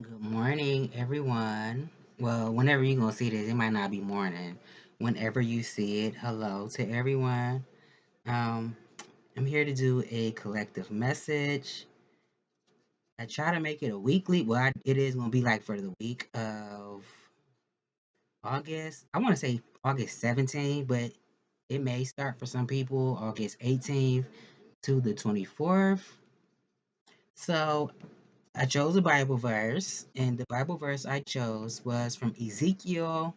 Good morning, everyone. Well, whenever you're going to see this, it might not be morning. Whenever you see it, hello to everyone. Um, I'm here to do a collective message. I try to make it a weekly. It is going to be like for the week of August. I want to say August 17th, but it may start for some people August 18th to the 24th. So I chose a Bible verse, and the Bible verse I chose was from Ezekiel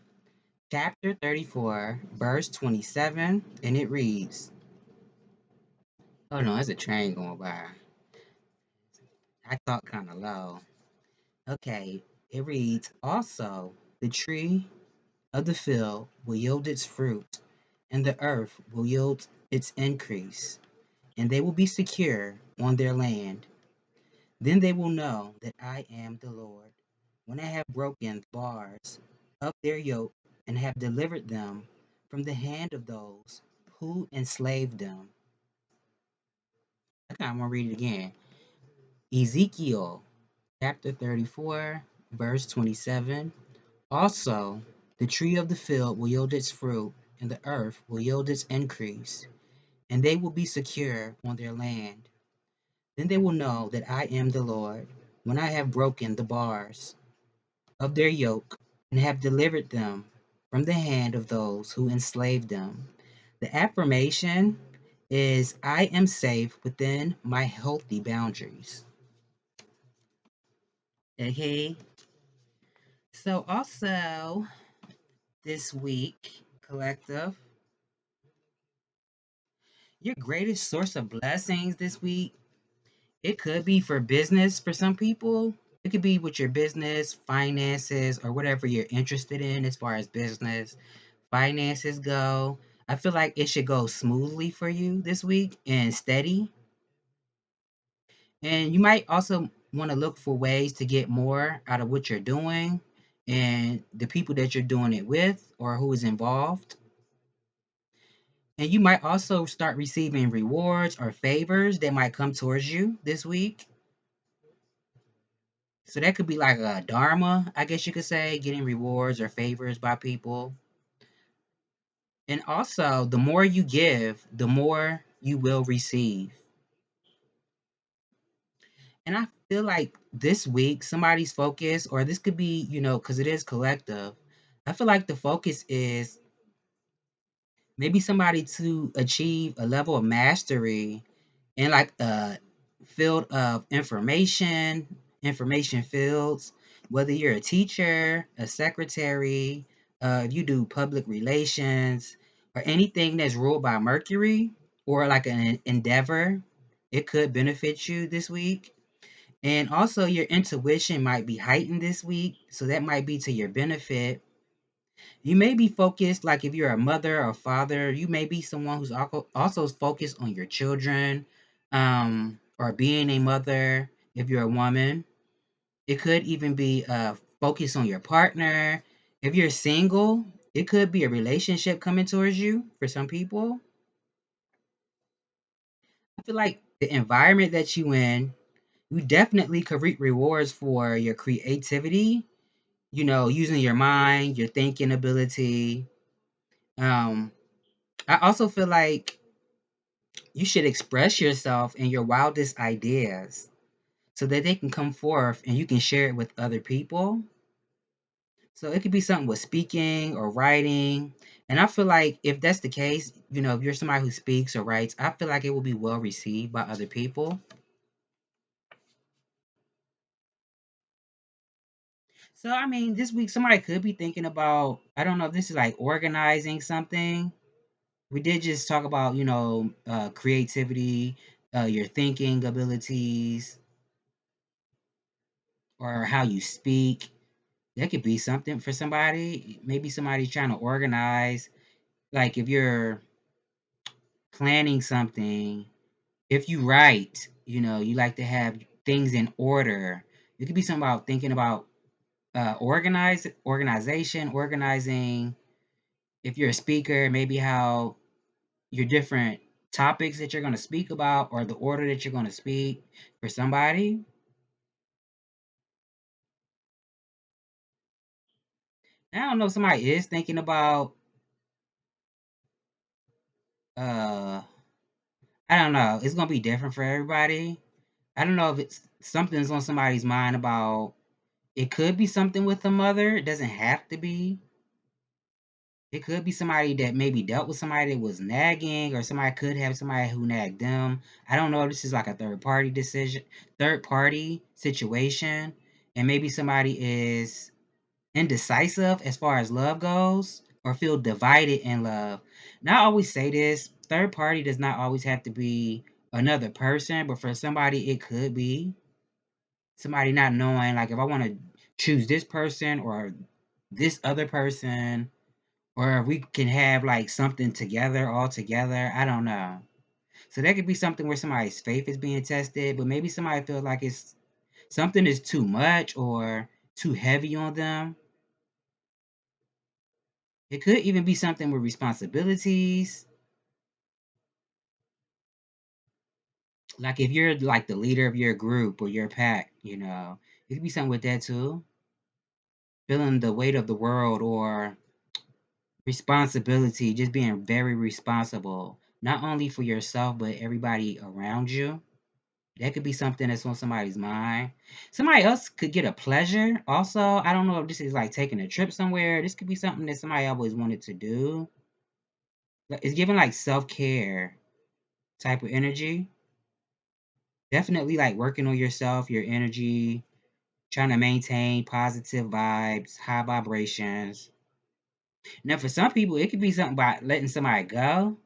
chapter 34, verse 27, and it reads, oh no, there's a train going by. I thought kind of low. Okay, it reads, also, the tree of the field will yield its fruit, and the earth will yield its increase, and they will be secure on their land. Then they will know that I am the Lord, when I have broken the bars of their yoke and have delivered them from the hand of those who enslaved them. Okay, I'm going to read it again. Ezekiel chapter 34, verse 27. Also, the tree of the field will yield its fruit, and the earth will yield its increase, and they will be secure on their land. Then they will know that I am the Lord, when I have broken the bars of their yoke and have delivered them from the hand of those who enslaved them. The affirmation is I am safe within my healthy boundaries. Okay. So also this week, collective, your greatest source of blessings this week, it could be for business for some people. It could be with your business, finances, or whatever you're interested in as far as business, finances go. I feel like it should go smoothly for you this week and steady. And you might also want to look for ways to get more out of what you're doing and the people that you're doing it with or who is involved. And you might also start receiving rewards or favors that might come towards you this week. So that could be like a dharma, I guess you could say, getting rewards or favors by people. And also, the more you give, the more you will receive. And I feel like this week, somebody's focus, or this could be, because it is collective. I feel like the focus is maybe somebody to achieve a level of mastery in like a field of information fields, whether you're a teacher, a secretary, if you do public relations, or anything that's ruled by Mercury or like an endeavor, it could benefit you this week. And also, your intuition might be heightened this week, so that might be to your benefit. You may be focused, like if you're a mother or father, you may be someone who's also focused on your children, or being a mother. If you're a woman, it could even be focused on your partner. If you're single, it could be a relationship coming towards you for some people. I feel like the environment that you in, you definitely could reap rewards for your creativity, using your mind, your thinking ability. Um, I also feel like you should express yourself and your wildest ideas so that they can come forth and you can share it with other people. So it could be something with speaking or writing. And I feel like if that's the case, if you're somebody who speaks or writes, I feel like it will be well received by other people. So, I mean, this week somebody could be thinking about, I don't know if this is like organizing something. We did just talk about, creativity, your thinking abilities, or how you speak. That could be something for somebody. Maybe somebody's trying to organize. Like if you're planning something, if you write, you like to have things in order. It could be something about thinking about organizing. If you're a speaker, maybe how your different topics that you're going to speak about or the order that you're going to speak for somebody. I don't know if somebody is thinking about uh I don't know. It's gonna be different for everybody. I don't know if it's something's on somebody's mind about it could be something with the mother. It doesn't have to be. It could be somebody that maybe dealt with somebody that was nagging, or somebody could have somebody who nagged them. I don't know if this is like a third party decision, third party situation, and maybe somebody is indecisive as far as love goes, or feel divided in love. Now, I always say this: third party does not always have to be another person, but for somebody, it could be somebody not knowing, like, if I want to choose this person or this other person, or if we can have like something together all together. I don't know. So that could be something where somebody's faith is being tested, but maybe somebody feels like it's something is too much or too heavy on them. It could even be something with responsibilities. Like if you're like the leader of your group or your pack, it could be something with that too. Feeling the weight of the world or responsibility, just being very responsible, not only for yourself, but everybody around you. That could be something that's on somebody's mind. Somebody else could get a pleasure. Also, I don't know if this is like taking a trip somewhere. This could be something that somebody always wanted to do. It's giving like self care type of energy. Definitely like working on yourself, your energy, trying to maintain positive vibes, high vibrations. Now, for some people, it could be something about letting somebody go.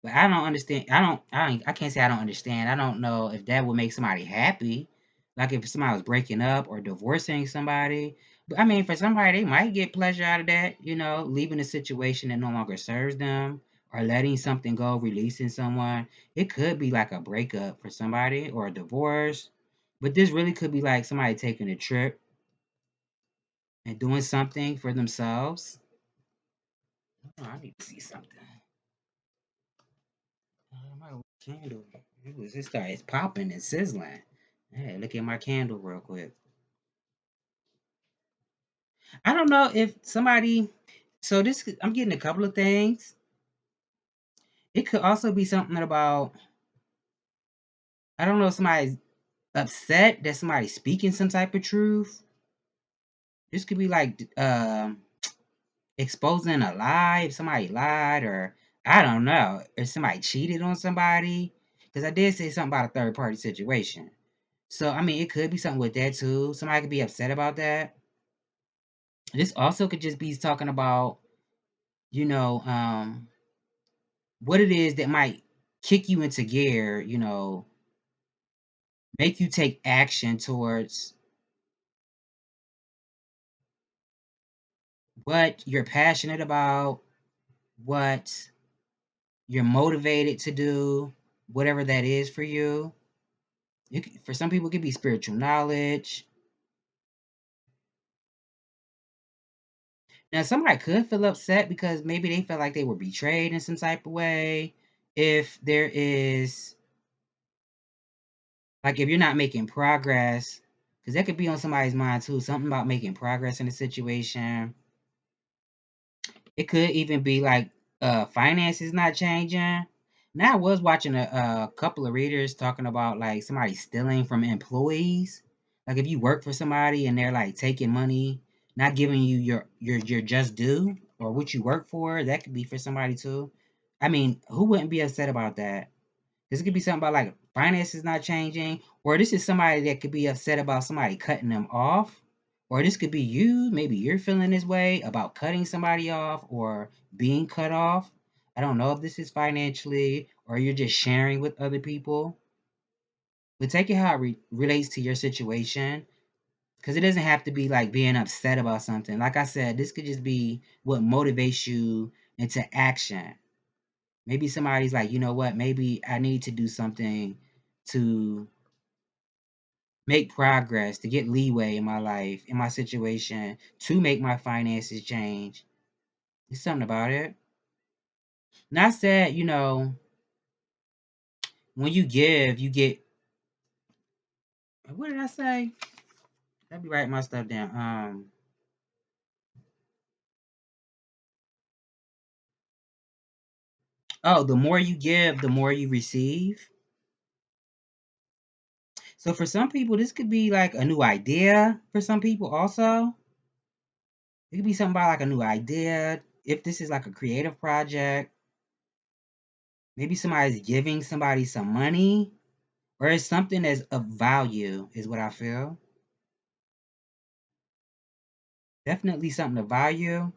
But I don't understand. I can't say I don't understand. I don't know if that would make somebody happy. Like if somebody was breaking up or divorcing somebody. But I mean, for somebody, they might get pleasure out of that, leaving a situation that no longer serves them or letting something go, releasing someone. It could be like a breakup for somebody or a divorce. But this really could be like somebody taking a trip and doing something for themselves. Oh, I need to see something. My candle. It started popping and sizzling. Hey, look at my candle real quick. I don't know if somebody. So I'm getting a couple of things. It could also be something about. I don't know if somebody's upset that somebody's speaking some type of truth. This could be like exposing a lie. If somebody lied, or I don't know, if somebody cheated on somebody. Because I did say something about a third party situation. So I mean, it could be something with that too. Somebody could be upset about that. This also could just be talking about, you know, um, what it is that might kick you into gear, make you take action towards what you're passionate about, what you're motivated to do, whatever that is for you. For some people, it could be spiritual knowledge. Now, somebody could feel upset because maybe they felt like they were betrayed in some type of way. If there is Like if you're not making progress, because that could be on somebody's mind too, something about making progress in a situation. It could even be like finances not changing. Now I was watching a couple of readers talking about like somebody stealing from employees. Like if you work for somebody and they're like taking money, not giving you your just due or what you work for, that could be for somebody too. I mean, who wouldn't be upset about that? This could be something about like finances not changing, or this is somebody that could be upset about somebody cutting them off, or this could be you. Maybe you're feeling this way about cutting somebody off or being cut off. I don't know if this is financially or you're just sharing with other people, but take it how it relates to your situation because it doesn't have to be like being upset about something. Like I said, this could just be what motivates you into action. Maybe somebody's like, you know what? Maybe I need to do something to make progress, to get leeway in my life, in my situation, to make my finances change. There's something about it. Not said, when you give, you get. What did I say? Let me write my stuff down. Oh, the more you give, the more you receive. So for some people, this could be like a new idea. For some people, also, it could be something about like a new idea. If this is like a creative project, maybe somebody's giving somebody some money, or it's something that's of value, is what I feel. Definitely something of value.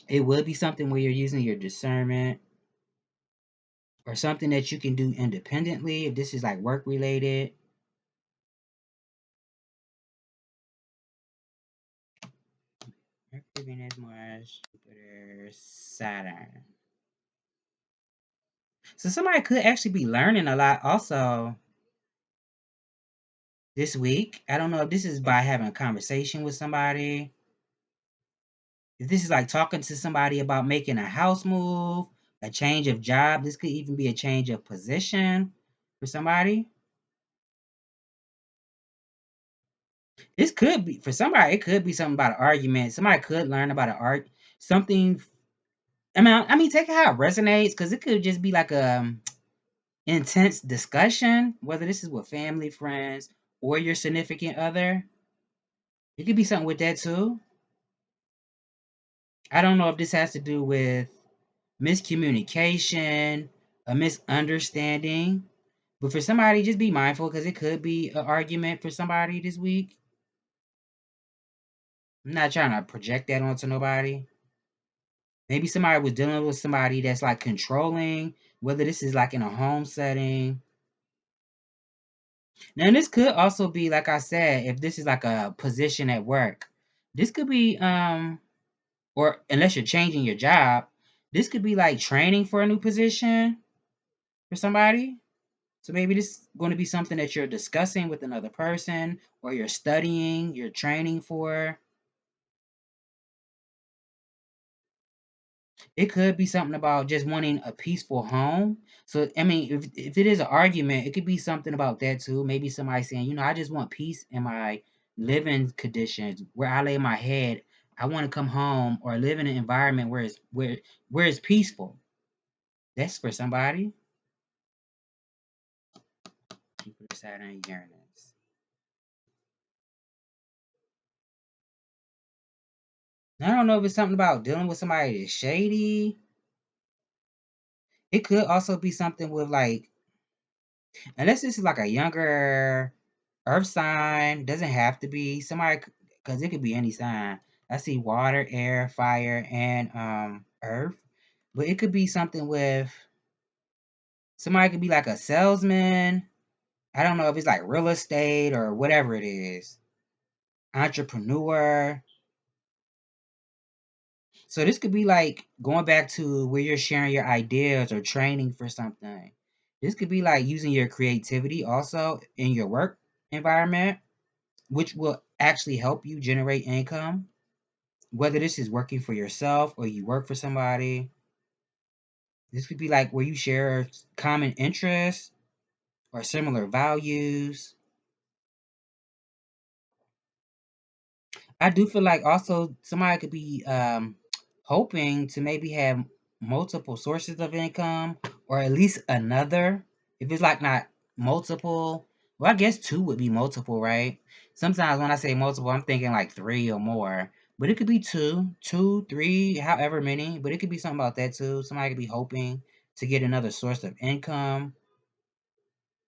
It would be something where you're using your discernment or something that you can do independently. If this is like work related, Mercury, Venus, Mars, Jupiter, Saturn. So somebody could actually be learning a lot also this week. I don't know if this is by having a conversation with somebody. If this is like talking to somebody about making a house move, a change of job, this could even be a change of position for somebody. This could be for somebody. It could be something about an argument. Somebody could learn about an art, something. I mean, take it how it resonates, because it could just be like a intense discussion, whether this is with family, friends, or your significant other. It could be something with that too. I don't know if this has to do with miscommunication, a misunderstanding, but for somebody, just be mindful because it could be an argument for somebody this week. I'm not trying to project that onto nobody. Maybe somebody was dealing with somebody that's like controlling, whether this is like in a home setting. Now, this could also be, like I said, if this is like a position at work, this could be, or unless you're changing your job, this could be like training for a new position for somebody. So maybe this is going to be something that you're discussing with another person, or you're studying, you're training for. It could be something about just wanting a peaceful home. So I mean, if it is an argument, it could be something about that too. Maybe somebody saying, I just want peace in my living conditions where I lay my head. I want to come home or live in an environment where it's peaceful. That's for somebody. Jupiter, Saturn, Uranus. I don't know if it's something about dealing with somebody that's shady. It could also be something with like, unless this is like a younger earth sign, doesn't have to be somebody, because it could be any sign. I see water, air, fire, and earth, but it could be something with somebody could be like a salesman. I don't know if it's like real estate or whatever it is, entrepreneur. So this could be like going back to where you're sharing your ideas or training for something. This could be like using your creativity also in your work environment, which will actually help you generate income. Whether this is working for yourself or you work for somebody, this could be like where you share common interests or similar values. I do feel like also somebody could be hoping to maybe have multiple sources of income, or at least another. If it's like not multiple, well, I guess two would be multiple, right? Sometimes when I say multiple, I'm thinking like three or more. But it could be two, three, however many. But it could be something about that too. Somebody could be hoping to get another source of income.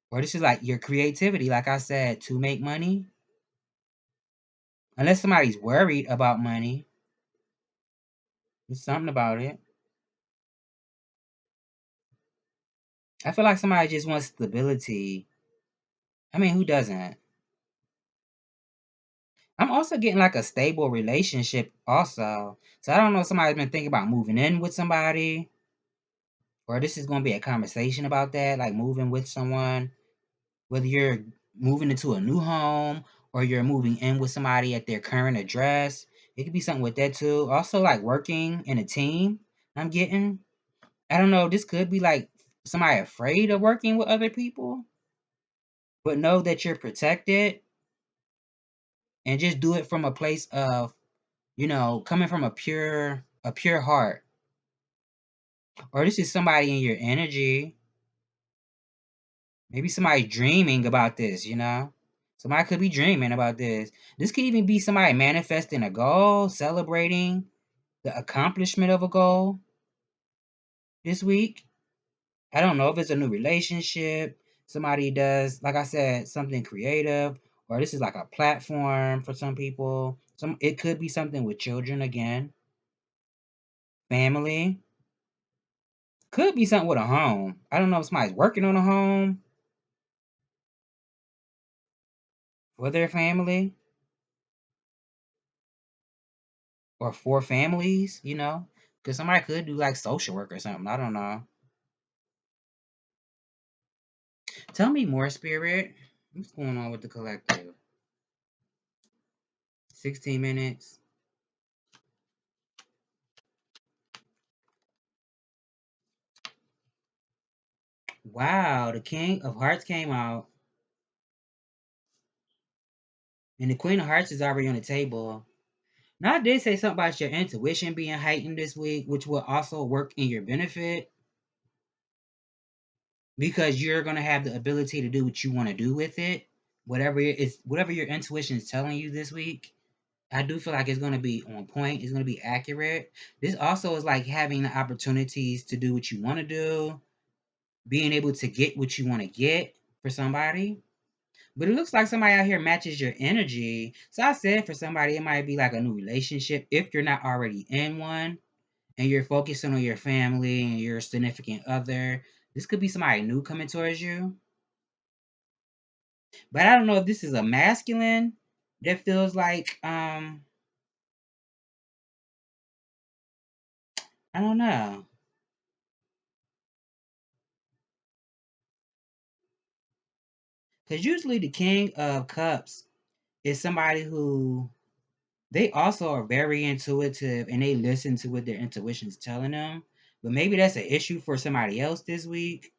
Or this is like your creativity, like I said, to make money. Unless somebody's worried about money, there's something about it. I feel like somebody just wants stability. I mean, who doesn't? I'm also getting like a stable relationship also. So I don't know if somebody's been thinking about moving in with somebody, or this is going to be a conversation about that, like moving with someone, whether you're moving into a new home or you're moving in with somebody at their current address. It could be something with that too. Also, like working in a team. I'm getting. I don't know. This could be like somebody afraid of working with other people, but know that you're protected, and just do it from a place of, coming from a pure heart. Or this is somebody in your energy. Maybe somebody dreaming about this, you know? Somebody could be dreaming about this. This could even be somebody manifesting a goal, celebrating the accomplishment of a goal this week. I don't know if it's a new relationship, somebody does, like I said, something creative, or this is like a platform for some people. It could be something with children again, family. Could be something with a home. I don't know if somebody's working on a home for their family or for families, you know? Because somebody could do like social work or something. I don't know. Tell me more, Spirit. What's going on with the collective? 16 minutes. Wow, the King of Hearts came out, and the Queen of Hearts is already on the table. Now, I did say something about your intuition being heightened this week, which will also work in your benefit because you're going to have the ability to do what you want to do with it. Whatever your intuition is telling you this week, I do feel like it's going to be on point. It's going to be accurate. This also is like having the opportunities to do what you want to do, being able to get what you want to get for somebody. But it looks like somebody out here matches your energy. So I said for somebody, it might be like a new relationship if you're not already in one and you're focusing on your family and your significant other. This could be somebody new coming towards you. But I don't know if this is a masculine that feels like I don't know. Because usually the King of Cups is somebody who they also are very intuitive and they listen to what their intuition's telling them. But maybe that's an issue for somebody else this week.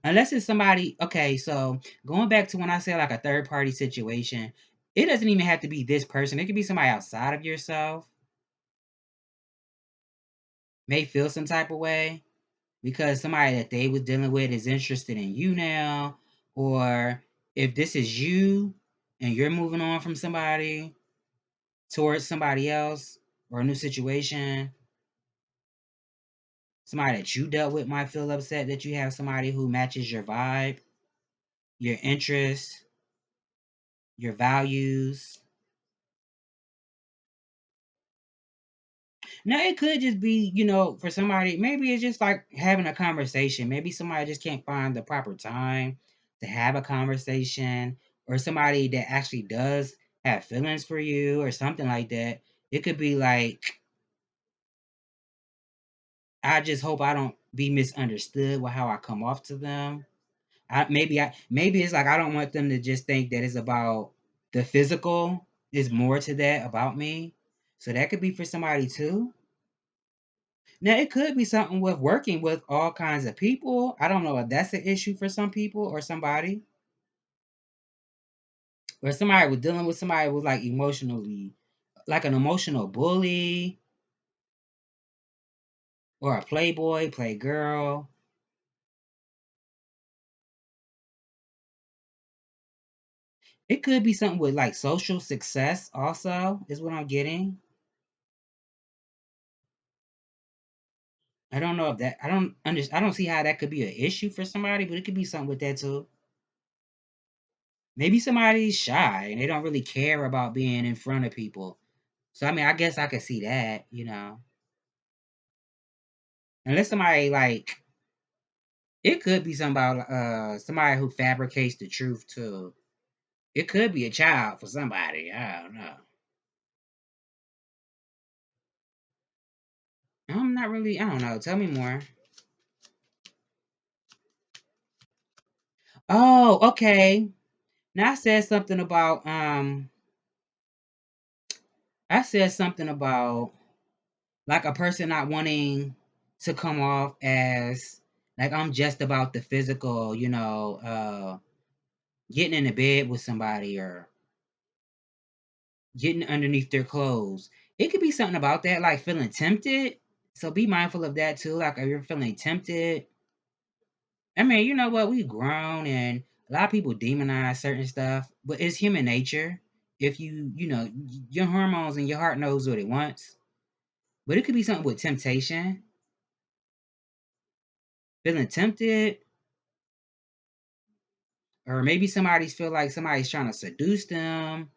Unless it's somebody, okay, so going back to when I said like a third party situation, it doesn't even have to be this person. It could be somebody outside of yourself, may feel some type of way because somebody that they was dealing with is interested in you now, or if this is you and you're moving on from somebody towards somebody else or a new situation, somebody that you dealt with might feel upset that you have somebody who matches your vibe, your interests, your values. Now it could just be, for somebody, maybe it's just like having a conversation. Maybe somebody just can't find the proper time to have a conversation, or somebody that actually does have feelings for you, or something like that. It could be like, I just hope I don't be misunderstood with how I come off to them. Maybe it's like I don't want them to just think that it's about the physical. There's more to that about me. So that could be for somebody too. Now it could be something with working with all kinds of people. I don't know if that's an issue for some people or somebody. Or somebody was dealing with somebody who was like emotionally like an emotional bully or a playboy, playgirl. It could be something with like social success also, is what I'm getting. I don't know if that I don't see how that could be an issue for somebody, but it could be something with that too. Maybe somebody's shy and they don't really care about being in front of people. So I mean, I guess I could see that. Unless somebody like it could be somebody who fabricates the truth too. It could be a child for somebody. I don't know. I'm not really. I don't know. Tell me more. Oh, okay. Now I said something about like a person not wanting to come off as like I'm just about the physical, getting in the bed with somebody or getting underneath their clothes. It could be something about that, like feeling tempted. So be mindful of that too. Like if you're feeling tempted, I mean, you know what? We grown and a lot of people demonize certain stuff, but it's human nature. If your hormones and your heart knows what it wants. But it could be something with temptation, feeling tempted, or maybe somebody's feel like somebody's trying to seduce them,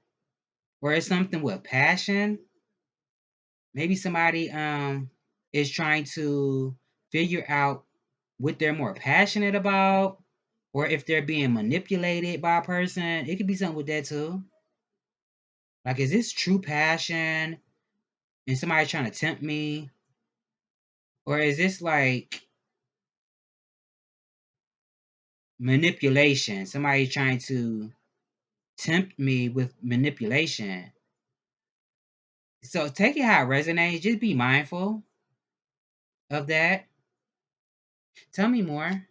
or it's something with passion. Maybe somebody is trying to figure out what they're more passionate about, or if they're being manipulated by a person. It could be something with that too. Like, is this true passion and somebody trying to tempt me? Or is this like manipulation? Somebody trying to tempt me with manipulation. So take it how it resonates. Just be mindful of that. Tell me more.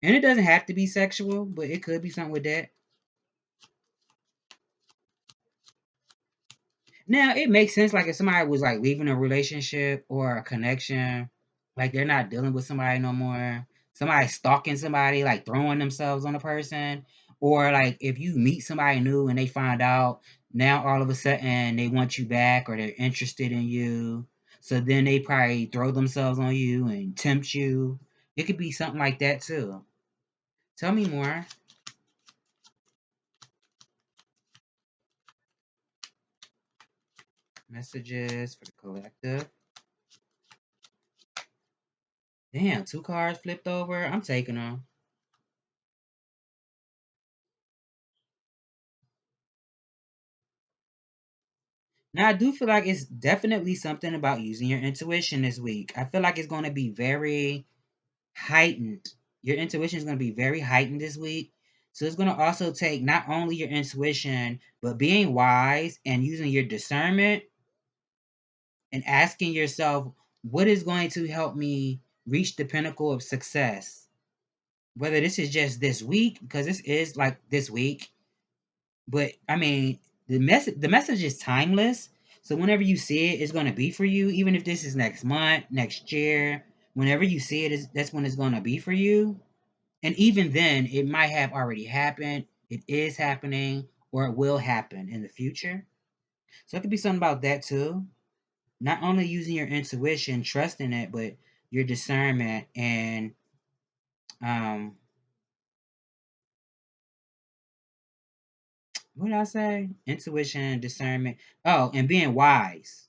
And it doesn't have to be sexual, but it could be something with that. Now it makes sense like if somebody was like leaving a relationship or a connection, like they're not dealing with somebody no more. Somebody stalking somebody, like throwing themselves on a person, or like if you meet somebody new and they find out now all of a sudden they want you back or they're interested in you, so then they probably throw themselves on you and tempt you. It could be something like that too. Tell me more. Messages for the collective. Damn, two cards flipped over. I'm taking them. Now, I do feel like it's definitely something about using your intuition this week. I feel like it's going to be very heightened. Your intuition is going to be very heightened this week. So it's going to also take not only your intuition, but being wise and using your discernment and asking yourself, what is going to help me reach the pinnacle of success? Whether this is just this week, because this is like this week, but I mean, the message is timeless. So whenever you see it, it's gonna be for you. Even if this is next month, next year, whenever you see it, that's when it's gonna be for you. And even then, it might have already happened. It is happening, or it will happen in the future. So it could be something about that too. Not only using your intuition, trusting it, but your discernment and um, what did I say? Intuition, discernment. Oh, and being wise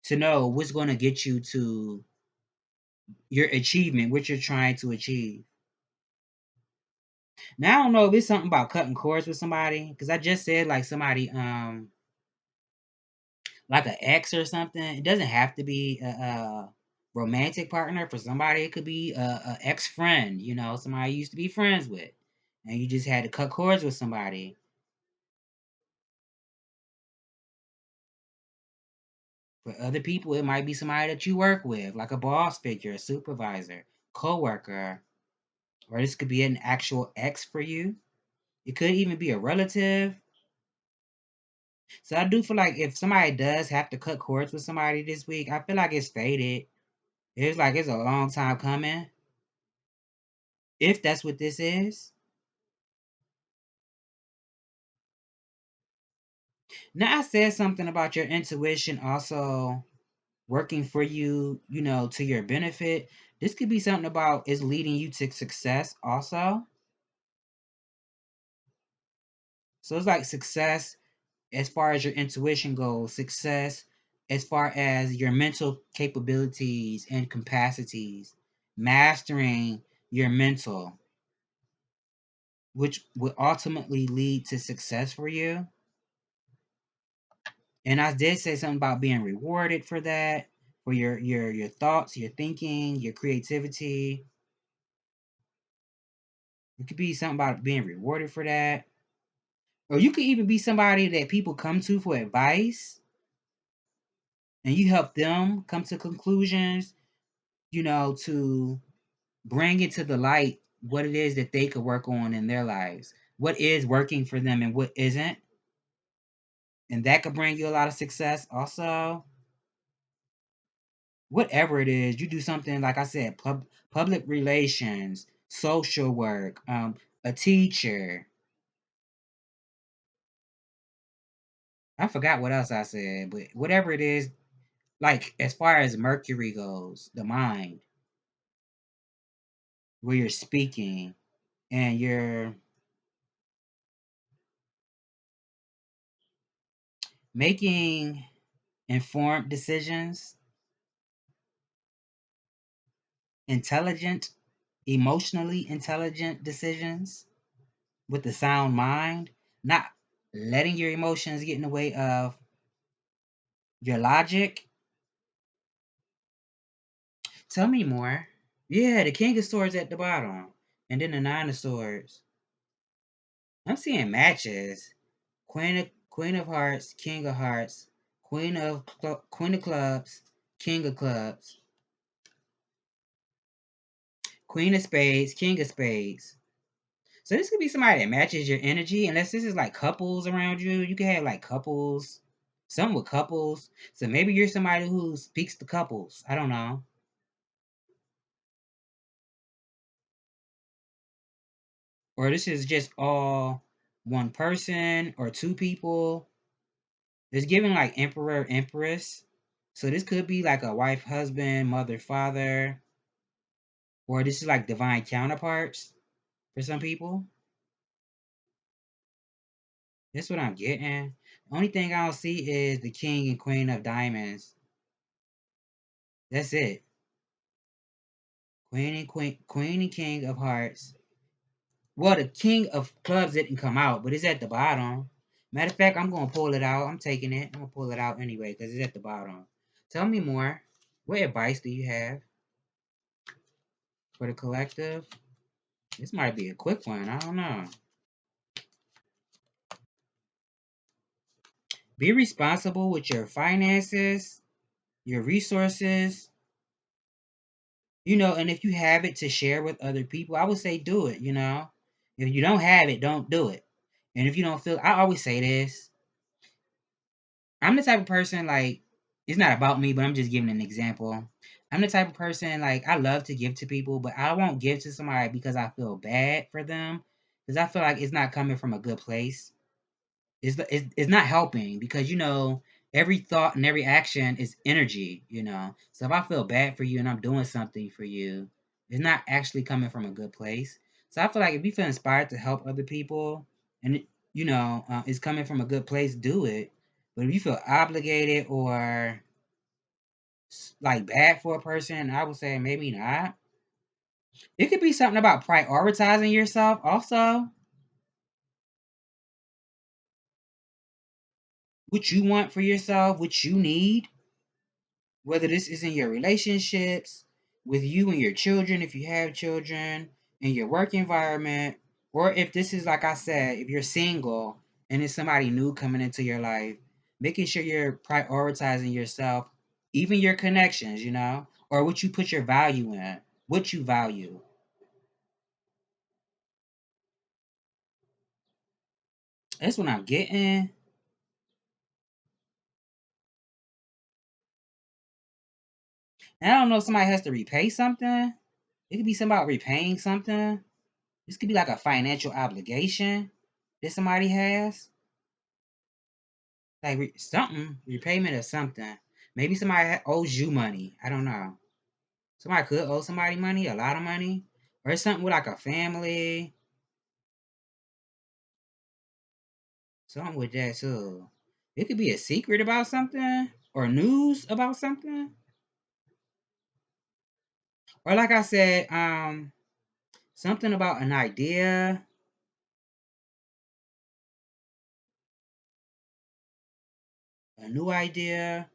to know what's going to get you to your achievement, what you're trying to achieve. Now I don't know if it's something about cutting cords with somebody because I just said like somebody like an ex or something. It doesn't have to be a romantic partner for somebody. It could be a ex friend, somebody you used to be friends with, and you just had to cut cords with somebody. For other people, it might be somebody that you work with, like a boss figure, a supervisor, coworker, or this could be an actual ex for you. It could even be a relative. So I do feel like if somebody does have to cut cords with somebody this week, I feel like it's faded. It's like it's a long time coming. If that's what this is. Now I said something about your intuition also working for you, to your benefit. This could be something about is leading you to success also. So it's like success as far as your intuition goes, success as far as your mental capabilities and capacities, mastering your mental, which would ultimately lead to success for you. And I did say something about being rewarded for that, for your thoughts, your thinking, your creativity. It could be something about being rewarded for that. Or you could even be somebody that people come to for advice and you help them come to conclusions, to bring it to the light what it is that they could work on in their lives. what is working for them and what isn't, and that could bring you a lot of success. Also, whatever it is, you do something like I said, public relations, social work, a teacher. I forgot what else I said, but whatever it is, like as far as Mercury goes, the mind, where you're speaking and you're making informed decisions, intelligent, emotionally intelligent decisions with a sound mind, not letting your emotions get in the way of your logic. Tell me more. Yeah, the King of Swords at the bottom, and then the Nine of Swords. I'm seeing matches. Queen of Hearts, King of Hearts, Queen of Clubs, King of Clubs, Queen of Spades, King of Spades. So this could be somebody that matches your energy, unless this is like couples around you. You can have like couples, some with couples. So maybe you're somebody who speaks to couples. I don't know. Or this is just all one person or two people. It's giving like emperor, empress. So this could be like a wife, husband, mother, father, or this is like divine counterparts for some people. That's what I'm getting. The only thing I don't see is the king and queen of diamonds. That's it. Queen and king of hearts. Well, the king of clubs didn't come out, but it's at the bottom. Matter of fact, I'm gonna pull it out. I'm taking it. I'm gonna pull it out anyway because it's at the bottom. Tell me more. What advice do you have for the collective? This might be a quick one. I don't know. Be responsible with your finances, your resources, and if you have it to share with other people, I would say do it. If you don't have it, don't do it. And if you don't feel, I always say this, I'm the type of person like, it's not about me, but I'm just giving an example. I'm the type of person like, I love to give to people, but I won't give to somebody because I feel bad for them, because I feel like it's not coming from a good place. It's not helping because every thought and every action is energy. So if I feel bad for you and I'm doing something for you, it's not actually coming from a good place. So I feel like if you feel inspired to help other people and it's coming from a good place, do it. But if you feel obligated or like bad for a person, I would say maybe not. It could be something about prioritizing yourself also, what you want for yourself, what you need. Whether this is in your relationships, with you and your children, if you have children, in your work environment, or if this is, like I said, if you're single and it's somebody new coming into your life, making sure you're prioritizing yourself, even your connections, or what you put your value in, what you value. That's what I'm getting. And I don't know if somebody has to repay something. It could be something about repaying something. This could be like a financial obligation that somebody has. Like something, repayment of something. Maybe somebody owes you money. I don't know. Somebody could owe somebody money, a lot of money, or it's something with like a family, something with that too. It could be a secret about something or news about something, or like I said, something about an idea, a new idea.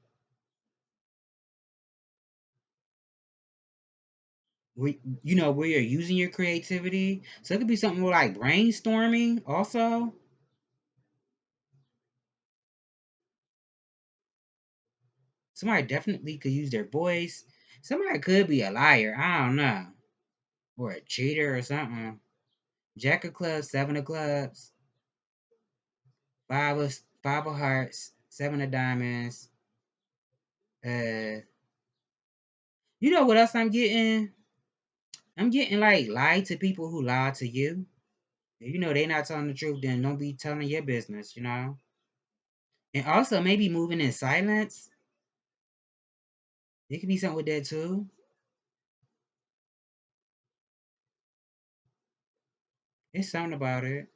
Where, where you're using your creativity. So it could be something more like brainstorming also. Somebody definitely could use their voice. Somebody could be a liar. I don't know. Or a cheater or something. Jack of clubs, seven of clubs, five of hearts, seven of diamonds. Uh, you know what else I'm getting? I'm getting like lied to people who lie to you. If you know they not telling the truth, then don't be telling your business, you know? And also maybe moving in silence. It could be something with that too. It's something about it.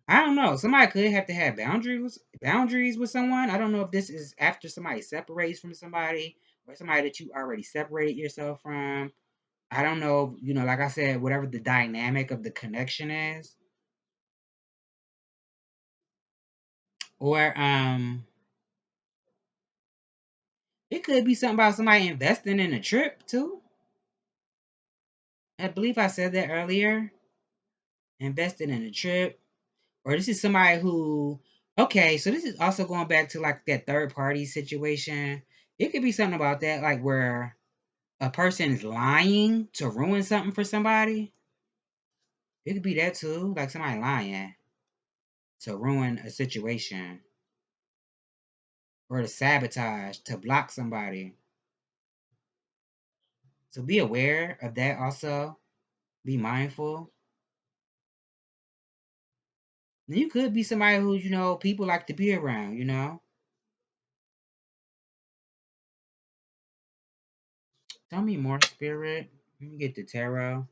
I don't know. Somebody could have to have boundaries with someone. I don't know if this is after somebody separates from somebody or somebody that you already separated yourself from. I don't know, like I said, whatever the dynamic of the connection is. Or it could be something about somebody investing in a trip too. I believe I said that earlier. Investing in a trip. Or this is somebody who, okay, so this is also going back to like that third party situation. It could be something about that, like where a person is lying to ruin something for somebody. It could be that too, like somebody lying to ruin a situation or to sabotage, to block somebody. So be aware of that also. Be mindful. And you could be somebody who, people like to be around. Tell me more, spirit. Let me get the tarot.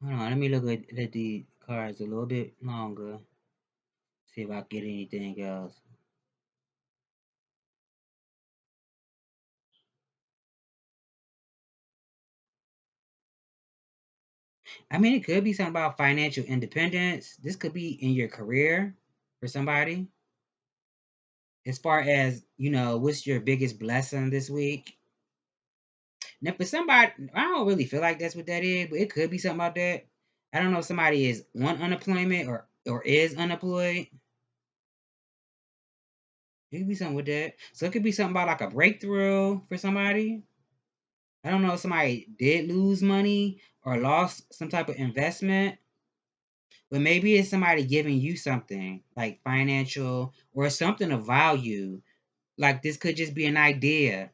Hold on, let me look at the cards a little bit longer. See if I get anything else. I mean, it could be something about financial independence. This could be in your career for somebody. As far as, what's your biggest blessing this week? Now, for somebody, I don't really feel like that's what that is, but it could be something about that. I don't know if somebody is on unemployment or is unemployed. It could be something with that. So it could be something about like a breakthrough for somebody. I don't know if somebody did lose money or lost some type of investment, but maybe it's somebody giving you something like financial or something of value. Like this could just be an idea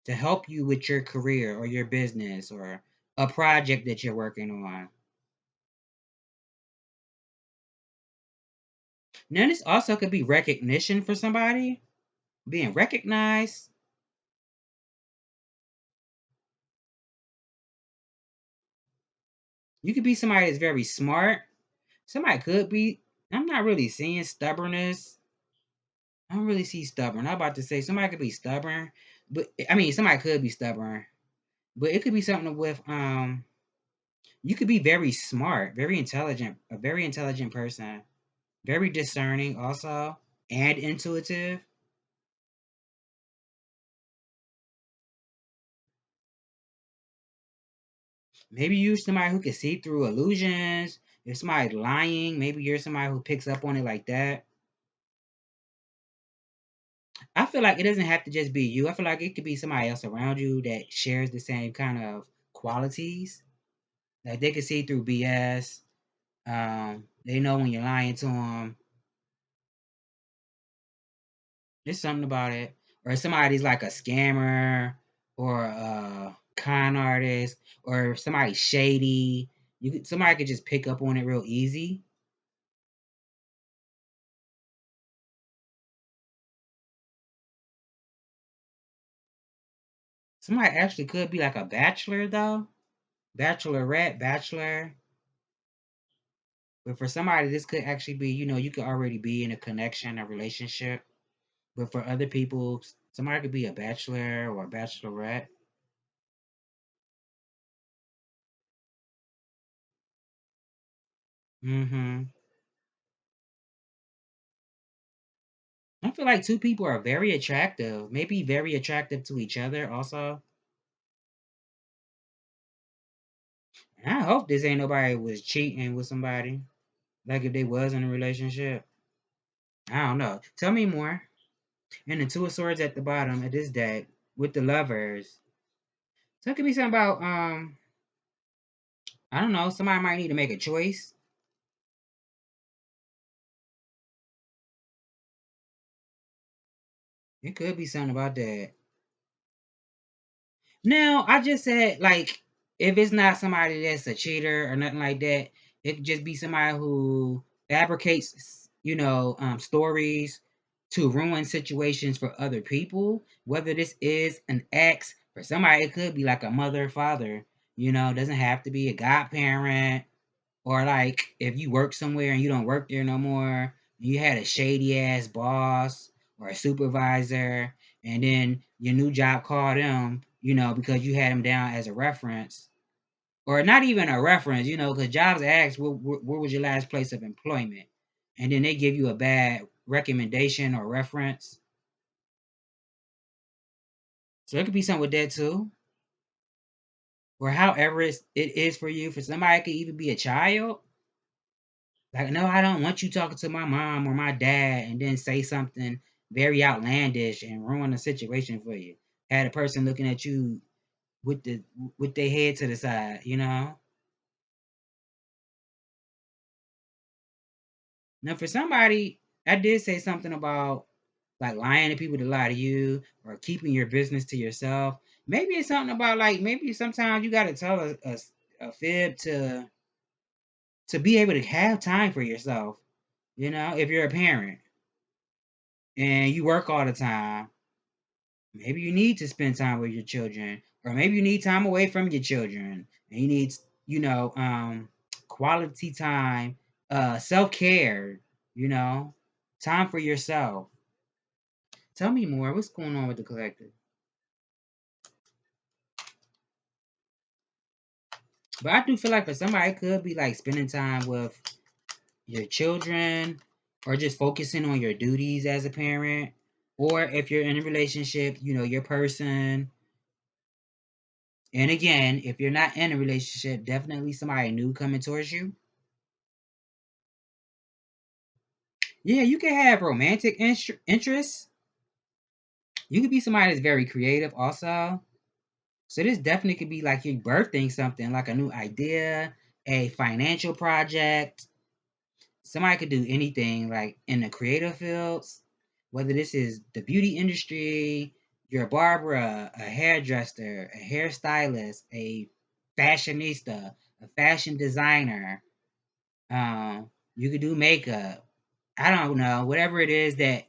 to help you with your career or your business or a project that you're working on. Now, this also could be recognition for somebody, being recognized. You could be somebody that's very smart. Somebody could be, I'm not really seeing stubbornness. I don't really see stubborn. I'm about to say somebody could be stubborn, but I mean somebody could be stubborn, but it could be something with you could be very smart, very intelligent, a very intelligent person, very discerning also, and intuitive. Maybe you're somebody who can see through illusions. If somebody's lying, maybe you're somebody who picks up on it like that. I feel like it doesn't have to just be you. I feel like it could be somebody else around you that shares the same kind of qualities. Like they can see through BS. They know when you're lying to them. There's something about it. Or somebody's like a scammer or a con artist or somebody shady. Somebody could just pick up on it real easy. Somebody actually could be like a bachelor though. Bachelorette, bachelor. But for somebody, this could actually be, you could already be in a connection, a relationship. But for other people, somebody could be a bachelor or a bachelorette. Mm-hmm. I feel like two people are very attractive, maybe very attractive to each other also. And I hope this ain't nobody was cheating with somebody. Like if they was in a relationship. I don't know. Tell me more. And the Two of Swords at the bottom of this deck with the Lovers. So it could be something about I don't know, somebody might need to make a choice. It could be something about that. Now, I just said, like, if it's not somebody that's a cheater or nothing like that, it could just be somebody who fabricates, stories to ruin situations for other people. Whether this is an ex, for somebody, it could be like a mother, father, doesn't have to be a godparent. Or like if you work somewhere and you don't work there no more, you had a shady ass boss or a supervisor, and then your new job called them, because you had them down as a reference. Or not even a reference, because jobs ask, where was your last place of employment? And then they give you a bad recommendation or reference. So it could be something with that too. Or however it is for you. For somebody, it could even be a child. Like, no, I don't want you talking to my mom or my dad and then say something very outlandish and ruin the situation for you. Had a person looking at you with the with their head to the side. Now for somebody, I did say something about like lying to people to lie to you or keeping your business to yourself. Maybe it's something about like maybe sometimes you gotta tell a fib to be able to have time for yourself. If you're a parent and you work all the time, maybe you need to spend time with your children, or maybe you need time away from your children, and you need, quality time, self care, you know, time for yourself. Tell me more. What's going on with the collective? But I do feel like for somebody, it could be like spending time with your children, or just focusing on your duties as a parent, or if you're in a relationship, your person. And again, if you're not in a relationship, definitely somebody new coming towards you. Yeah, you can have romantic interests. You could be somebody that's very creative also. So this definitely could be like you birthing something, like a new idea, a financial project. Somebody could do anything like in the creative fields, whether this is the beauty industry, you're a barber, a hairdresser, a hairstylist, a fashionista, a fashion designer. You could do makeup. I don't know, whatever it is that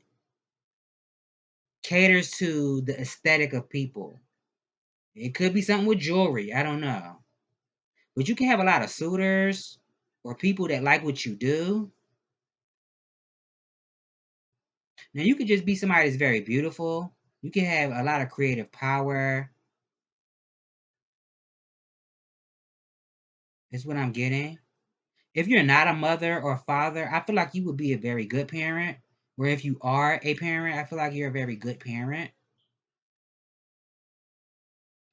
caters to the aesthetic of people. It could be something with jewelry. I don't know. But you can have a lot of suitors or people that like what you do. Now, you could just be somebody that's very beautiful. You can have a lot of creative power. Is what I'm getting. If you're not a mother or father, I feel like you would be a very good parent. Or if you are a parent, I feel like you're a very good parent.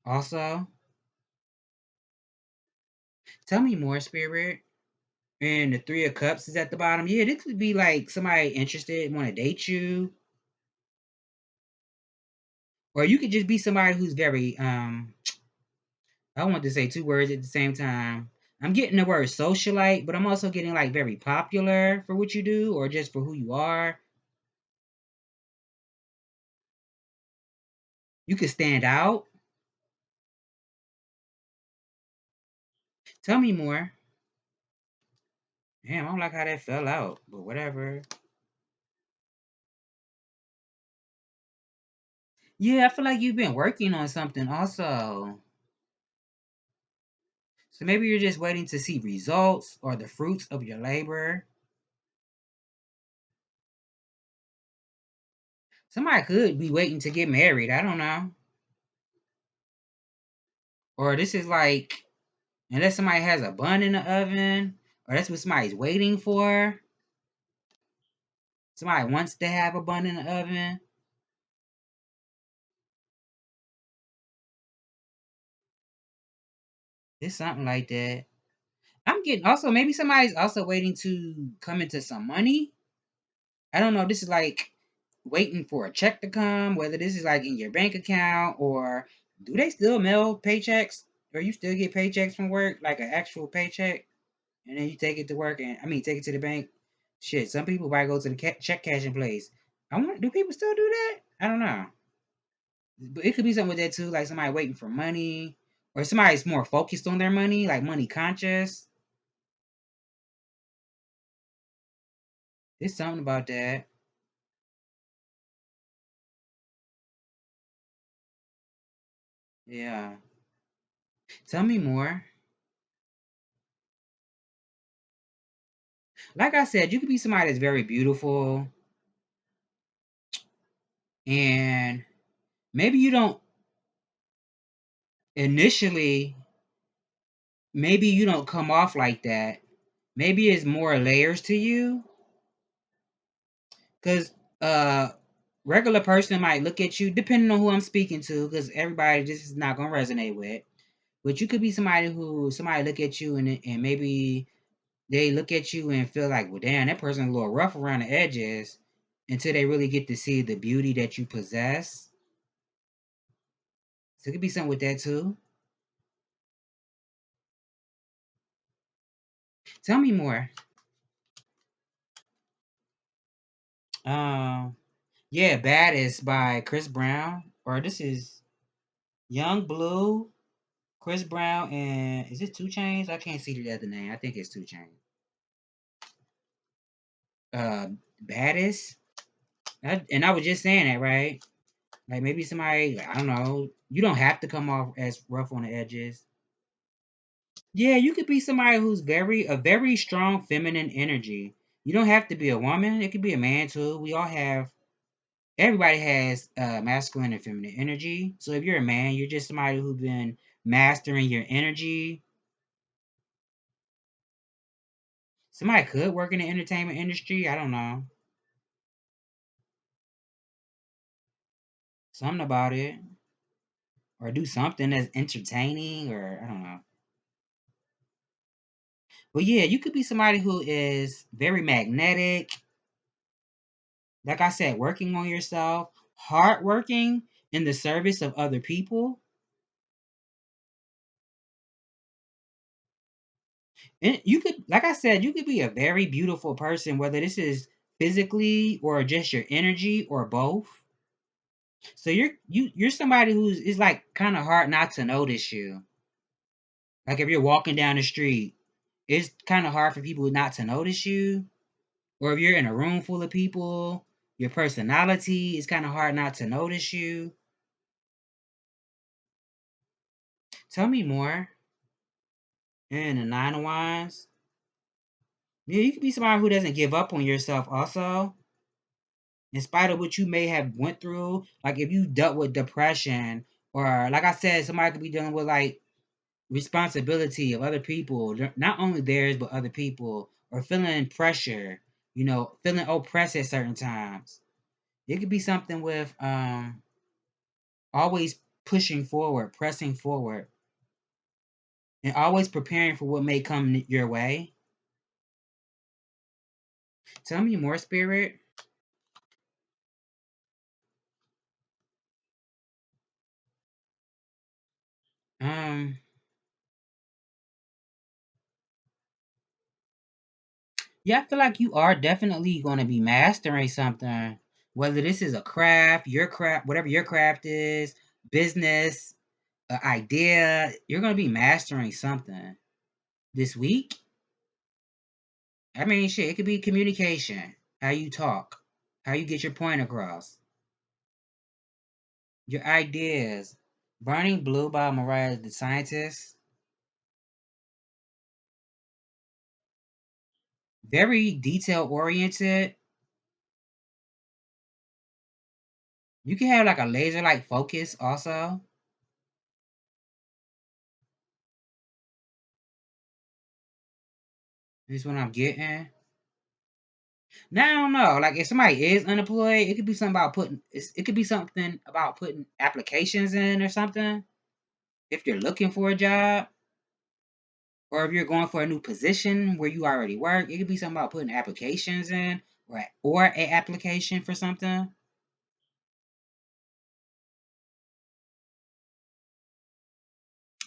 Also, tell me more, Spirit. And the Three of Cups is at the bottom. Yeah, this could be like somebody interested, want to date you. Or you could just be somebody who's very I want to say two words at the same time. I'm getting the word socialite, but I'm also getting like very popular for what you do or just for who you are. You could stand out. Tell me more. Damn, I don't like how that fell out, but whatever. Yeah, I feel like you've been working on something also. So maybe you're just waiting to see results or the fruits of your labor. Somebody could be waiting to get married. I don't know. Or this is like, unless somebody has a bun in the oven, or that's what somebody's waiting for. Somebody wants to have a bun in the oven. It's something like that. I'm getting also maybe somebody's also waiting to come into some money. I don't know. This is like waiting for a check to come, whether this is like in your bank account or do they still mail paychecks? Or you still get paychecks from work, like an actual paycheck, and then you take it to work and take it to the bank. Shit, some people might go to the check cashing place. I want. Do people still do that? I don't know. But it could be something with that too, like somebody waiting for money, or somebody's more focused on their money, like money conscious. There's something about that. Yeah. Tell me more. Like I said, you could be somebody that's very beautiful, and maybe you don't initially, maybe you don't come off like that. Maybe it's more layers to you, because uh, regular person might look at you, depending on who I'm speaking to, because everybody this is not gonna resonate with. But you could be somebody look at you and maybe they look at you and feel like, well, damn, that person's a little rough around the edges, until they really get to see the beauty that you possess. So it could be something with that too. Tell me more. Um, yeah, Bad is by Chris Brown, or this is Young Blue, Chris Brown, and is it Two Chains? I can't see the other name. I think it's Two Chains. Uh, Baddest. And I was just saying that, right? Like maybe somebody, like, I don't know. You don't have to come off as rough on the edges. Yeah, you could be somebody who's a very strong feminine energy. You don't have to be a woman. It could be a man too. Everybody has masculine and feminine energy. So if you're a man, you're just somebody who's been mastering your energy. Somebody could work in the entertainment industry. I don't know. Something about it. Or do something that's entertaining, or I don't know. But yeah, you could be somebody who is very magnetic. Like I said, working on yourself, hardworking in the service of other people. And you could, like I said, you could be a very beautiful person, whether this is physically or just your energy or both. So you're somebody who's is like kind of hard not to notice you. Like if you're walking down the street, it's kind of hard for people not to notice you. Or if you're in a room full of people, your personality is kind of hard not to notice you. Tell me more. And the Nine of Wands. Yeah, you could be somebody who doesn't give up on yourself also. In spite of what you may have went through. Like if you dealt with depression, or like I said, somebody could be dealing with like responsibility of other people, not only theirs but other people, or feeling pressure, feeling oppressed at certain times. It could be something with always pushing forward, pressing forward, and always preparing for what may come your way. Tell me more, spirit. Um, yeah, I feel like you are definitely going to be mastering something. Whether this is a craft, your craft, whatever your craft is, business, an idea, you're going to be mastering something this week. I mean, shit, it could be communication, how you talk, how you get your point across, your ideas. Burning Blue by Mariah the Scientist. Very detail oriented. You can have like a laser like focus also. Is what I'm getting. Now I don't know. Like if somebody is unemployed, it could be something about it could be something about putting applications in or something. If you're looking for a job, or if you're going for a new position where you already work, it could be something about putting applications in, or a application for something.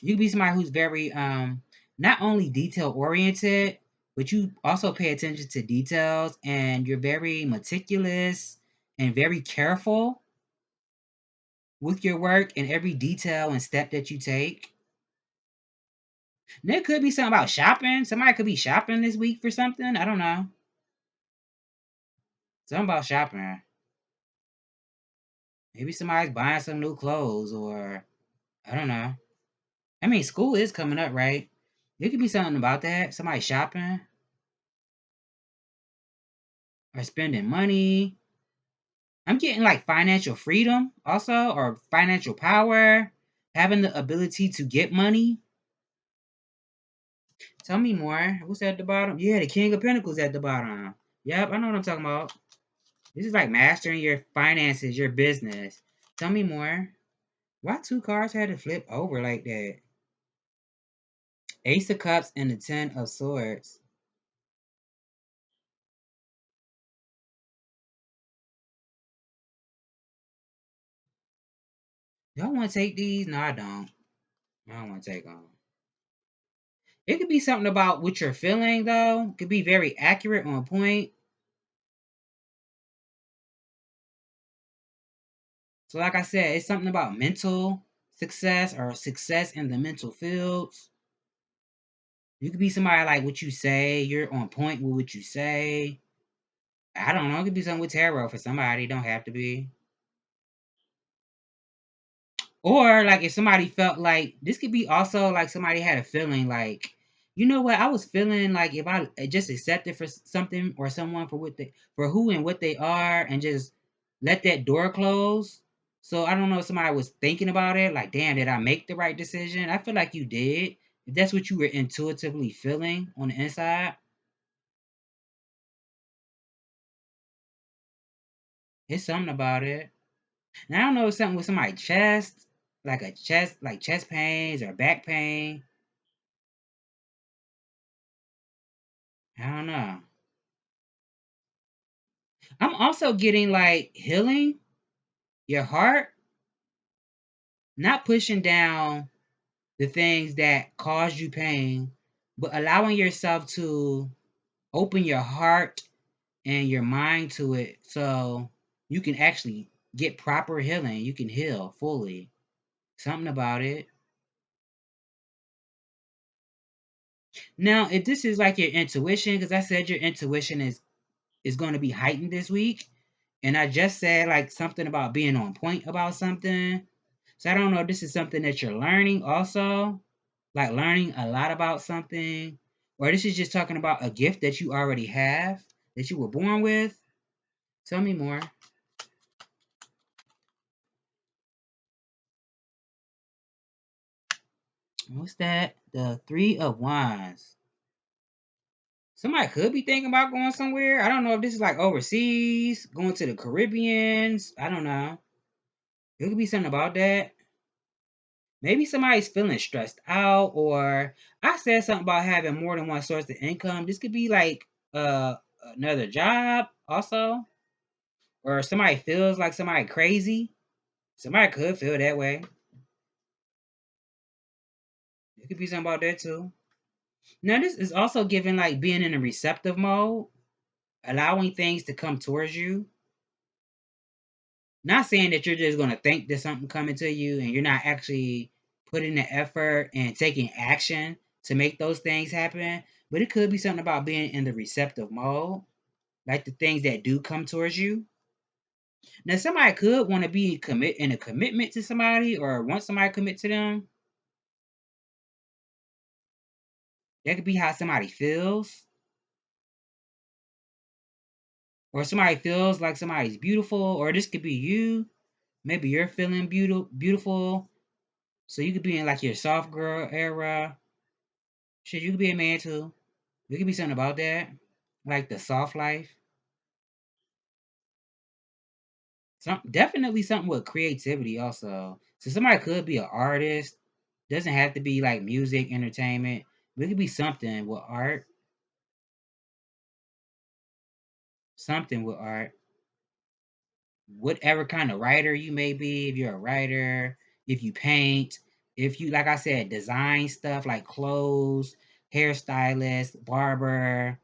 You can be somebody who's very not only detail oriented, but you also pay attention to details and you're very meticulous and very careful with your work and every detail and step that you take. And there could be something about shopping. Somebody could be shopping this week for something. I don't know. Something about shopping. Maybe somebody's buying some new clothes or I don't know. I mean, school is coming up, right? There could be something about that. Somebody shopping or spending money. I'm getting like financial freedom also or financial power, having the ability to get money. Tell me more. What's at the bottom? Yeah, the King of Pentacles at the bottom. Yep, I know what I'm talking about. This is like mastering your finances, your business. Tell me more. Why two cards had to flip over like that? Ace of Cups and the Ten of Swords. Y'all want to take these? No, I don't. I don't want to take them. It could be something about what you're feeling, though. It could be very accurate on point. So, like I said, it's something about mental success or success in the mental fields. You could be somebody like what you say. You're on point with what you say. I don't know. It could be something with tarot for somebody. It don't have to be. Or like if somebody felt like this could be also like somebody had a feeling like, you know what, I was feeling like if I just accepted for something or someone for what they for who and what they are and just let that door close. So I don't know if somebody was thinking about it, like, damn, did I make the right decision? I feel like you did. If that's what you were intuitively feeling on the inside, it's something about it. And I don't know if something with somebody's chest, like a chest, like chest pains or back pain. I don't know. I'm also getting like healing your heart, not pushing down the things that cause you pain, but allowing yourself to open your heart and your mind to it so you can actually get proper healing. You can heal fully. Something about it. Now, if this is like your intuition, because I said your intuition is going to be heightened this week, and I just said like something about being on point about something. So I don't know if this is something that you're learning also, like learning a lot about something, or this is just talking about a gift that you already have, that you were born with. Tell me more. What's that? The Three of Wands. Somebody could be thinking about going somewhere. I don't know if this is like overseas, going to the Caribbeans. I don't know. It could be something about that. Maybe somebody's feeling stressed out, or I said something about having more than one source of income. This could be like another job also, or somebody feels like somebody crazy. Somebody could feel that way. It could be something about that too. Now this is also giving like being in a receptive mode, allowing things to come towards you. Not saying that you're just gonna think there's something coming to you and you're not actually putting the effort and taking action to make those things happen. But it could be something about being in the receptive mode, like the things that do come towards you. Now somebody could want to be commit in a commitment to somebody or want somebody to commit to them. That could be how somebody feels. Or somebody feels like somebody's beautiful, or this could be you. Maybe you're feeling beautiful. So you could be in like your soft girl era. Shit, you could be a man too. There could be something about that, like the soft life. Some definitely something with creativity also. So somebody could be an artist. Doesn't have to be like music, entertainment. But it could be something with art. Something with art. Whatever kind of writer you may be, if you're a writer, if you paint, if you, like I said, design stuff like clothes, hairstylist, barber,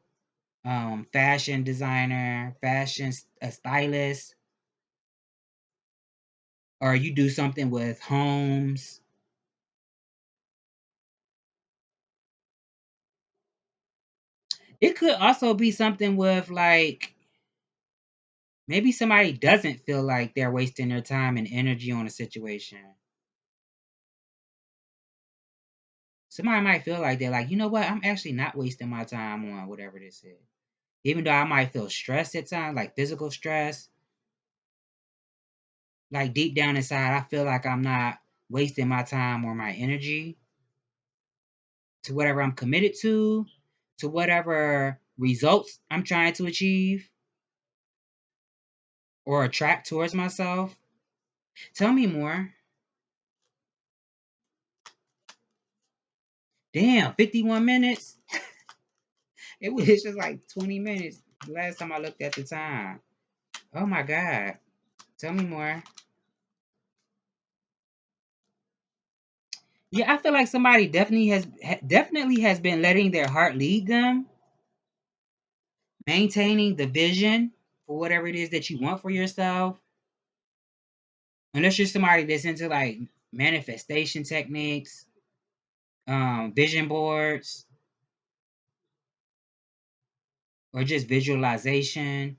fashion designer, fashion stylist, or you do something with homes. It could also be something with like maybe somebody doesn't feel like they're wasting their time and energy on a situation. Somebody might feel like they're like, you know what, I'm actually not wasting my time on whatever this is. Even though I might feel stressed at times, like physical stress, like deep down inside, I feel like I'm not wasting my time or my energy to whatever I'm committed to whatever results I'm trying to achieve or attract towards myself. Tell me more. Damn, 51 minutes? It was just like 20 minutes the last time I looked at the time. Oh my God. Tell me more. Yeah, I feel like somebody definitely has been letting their heart lead them, maintaining the vision for whatever it is that you want for yourself. Unless you're somebody that's into like manifestation techniques, vision boards, or just visualization.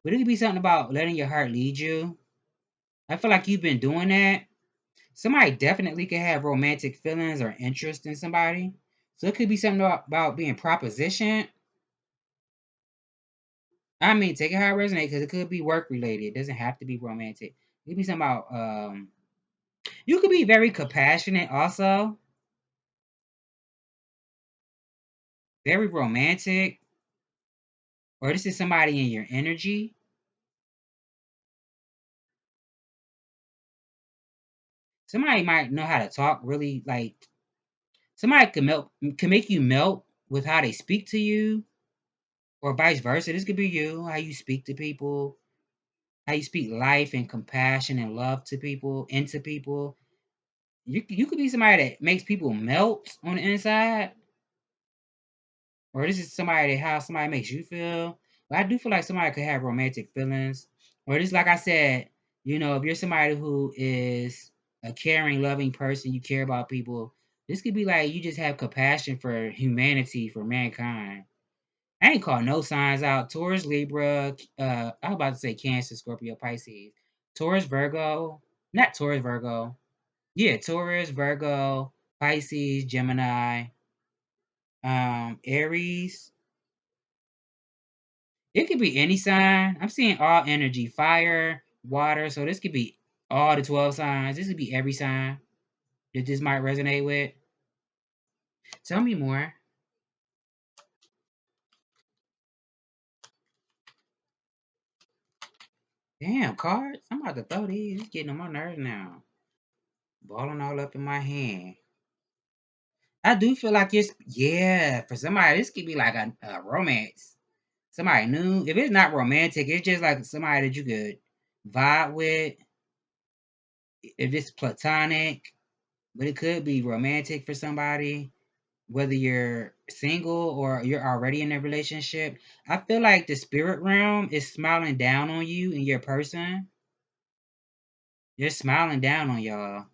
But it could be something about letting your heart lead you. I feel like you've been doing that. Somebody definitely could have romantic feelings or interest in somebody. So it could be something about being propositioned. I mean, take it how it resonates because it could be work related. It doesn't have to be romantic. It could be something about you could be very compassionate also, very romantic, or this is somebody in your energy. Somebody might know how to talk really like somebody can make you melt with how they speak to you, or vice versa. This could be you, how you speak to people, how you speak life and compassion and love to people, into people. You could be somebody that makes people melt on the inside, or this is somebody that how somebody makes you feel. But I do feel like somebody could have romantic feelings, or just like I said, if you're somebody who is a caring, loving person, you care about people. This could be like you just have compassion for humanity, for mankind. I ain't call no signs out. Taurus, Libra, I was about to say Cancer, Scorpio, Pisces. Taurus, Virgo, not Taurus, Virgo. Yeah, Taurus, Virgo, Pisces, Gemini, Aries. It could be any sign. I'm seeing all energy, fire, water. So this could be all the 12 signs. This could be every sign that this might resonate with. Tell me more. Damn, cards. I'm about to throw these. It's getting on my nerves now. Balling all up in my hand. I do feel like yeah, for somebody, this could be like a romance. Somebody new. If it's not romantic, it's just like somebody that you could vibe with. If it's platonic, but it could be romantic for somebody, whether you're single or you're already in a relationship. I feel like the spirit realm is smiling down on you and your person. They're smiling down on y'all.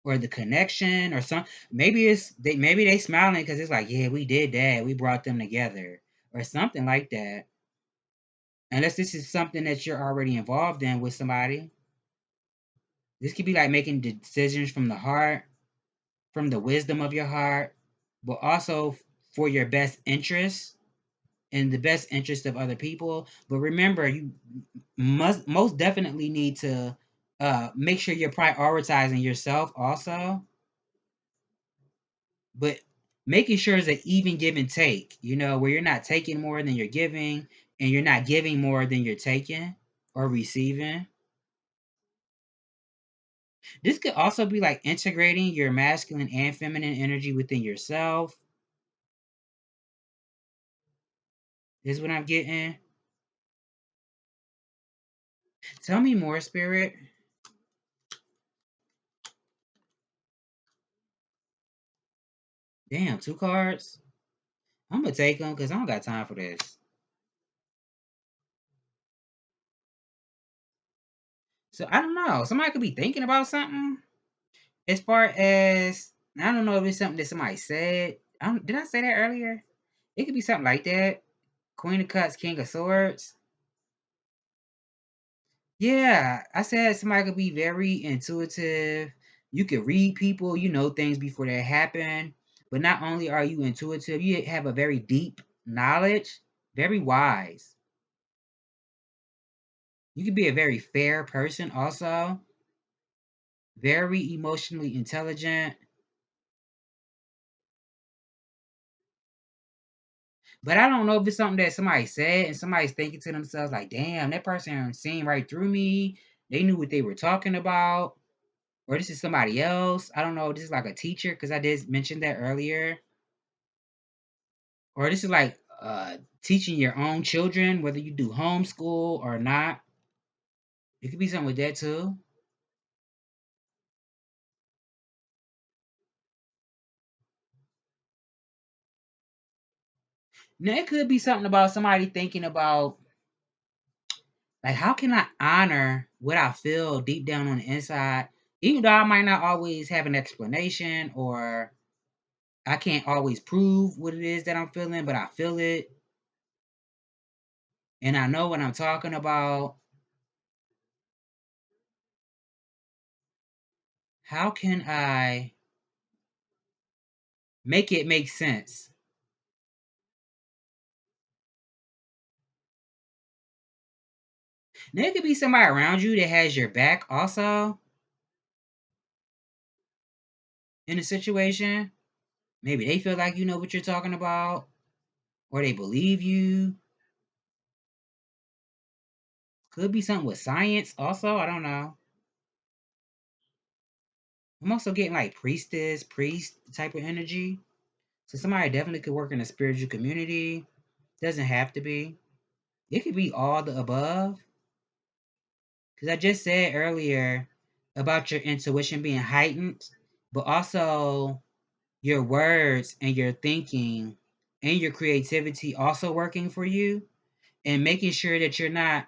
Or the connection or some maybe they smiling because it's like, yeah, we did that. We brought them together. Or something like that. Unless this is something that you're already involved in with somebody. This could be like making decisions from the heart, from the wisdom of your heart, but also for your best interest and the best interest of other people. But remember, you must most definitely need to make sure you're prioritizing yourself also, but making sure it's an even give and take, where you're not taking more than you're giving and you're not giving more than you're taking or receiving. This could also be like integrating your masculine and feminine energy within yourself, is what I'm getting. Tell me more, Spirit. Damn, two cards. I'm gonna take them because I don't got time for this. So I don't know. Somebody could be thinking about something. As far as I don't know if it's something that somebody said. Did I say that earlier? It could be something like that. Queen of Cups, King of Swords. Yeah, I said somebody could be very intuitive. You could read people, you know things before they happen. But not only are you intuitive, you have a very deep knowledge, very wise. You could be a very fair person also, very emotionally intelligent. But I don't know if it's something that somebody said and somebody's thinking to themselves, like, damn, that person seen right through me. They knew what they were talking about. Or this is somebody else. I don't know. This is like a teacher because I did mention that earlier. Or this is like teaching your own children, whether you do homeschool or not. It could be something with that too. Now it could be something about somebody thinking about, like, how can I honor what I feel deep down on the inside, even though I might not always have an explanation, or I can't always prove what it is that I'm feeling, but I feel it and I know what I'm talking about. How can I make it make sense? There could be somebody around you that has your back also in a situation. Maybe they feel like you know what you're talking about, or they believe you. Could be something with science also. I don't know. I'm also getting like priestess, priest type of energy. So somebody definitely could work in a spiritual community. Doesn't have to be. It could be all the above. Because I just said earlier about your intuition being heightened, but also your words and your thinking and your creativity also working for you, and making sure that you're not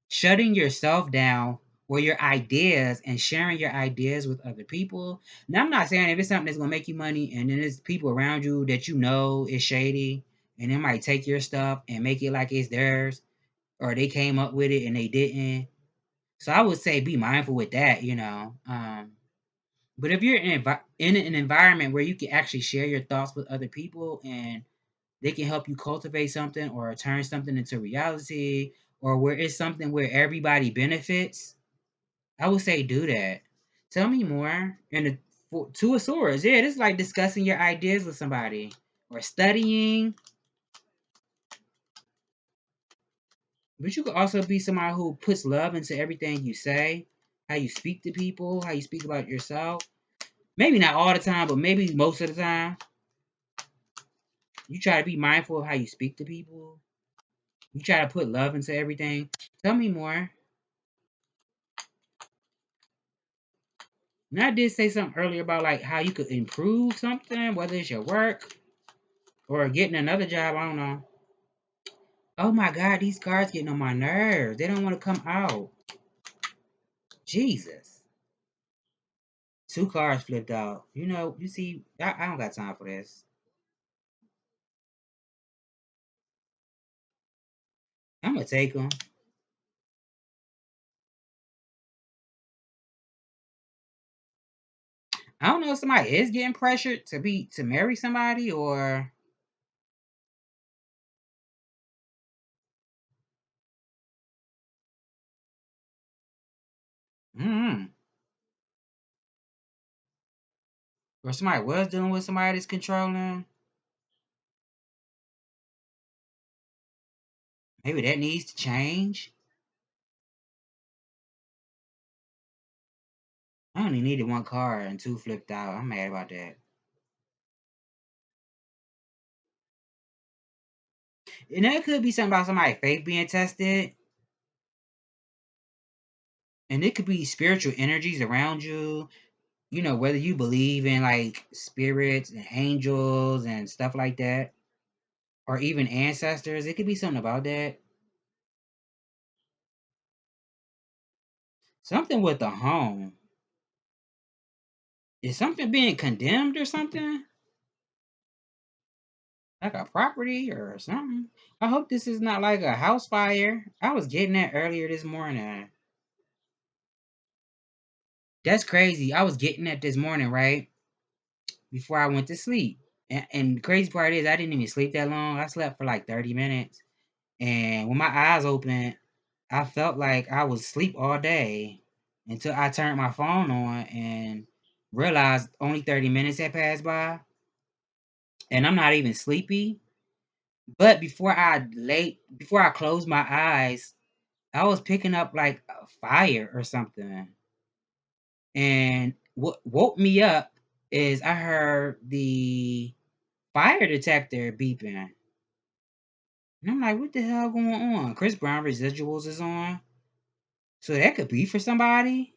shutting yourself down or your ideas and sharing your ideas with other people. Now, I'm not saying if it's something that's gonna make you money and then there's people around you that you know is shady and they might take your stuff and make it like it's theirs, or they came up with it and they didn't. So I would say be mindful with that, you know. But if you're in an environment where you can actually share your thoughts with other people and they can help you cultivate something or turn something into reality, or where it's something where everybody benefits, I would say do that. Tell me more. And the two of swords, yeah, this is like discussing your ideas with somebody or studying. But you could also be somebody who puts love into everything you say, how you speak to people, how you speak about yourself. Maybe not all the time, but maybe most of the time. You try to be mindful of how you speak to people. You try to put love into everything. Tell me more. Now I did say something earlier about like how you could improve something, whether it's your work or getting another job. I don't know. Oh my God, these cards getting on my nerves. They don't want to come out. Jesus. Two cards flipped out. You know, you see, I don't got time for this. I'm gonna take them. I don't know if somebody is getting pressured to marry somebody, or mm, or somebody was dealing with somebody that's controlling. Maybe that needs to change. I only needed one card and two flipped out. I'm mad about that. And that could be something about somebody fake being tested. And it could be spiritual energies around you, whether you believe in like spirits and angels and stuff like that, or even ancestors. It could be something about that. Something with the home. Is something being condemned or something? Like a property or something? I hope this is not like a house fire. I was getting that earlier this morning. That's crazy. I was getting that this morning, right? Before I went to sleep. And the crazy part is, I didn't even sleep that long. I slept for like 30 minutes. And when my eyes opened, I felt like I was asleep all day until I turned my phone on and realized only 30 minutes had passed by. And I'm not even sleepy. But before I closed my eyes, I was picking up like a fire or something. And what woke me up is I heard the fire detector beeping. And I'm like, what the hell going on? Chris Brown residuals is on. So that could be for somebody.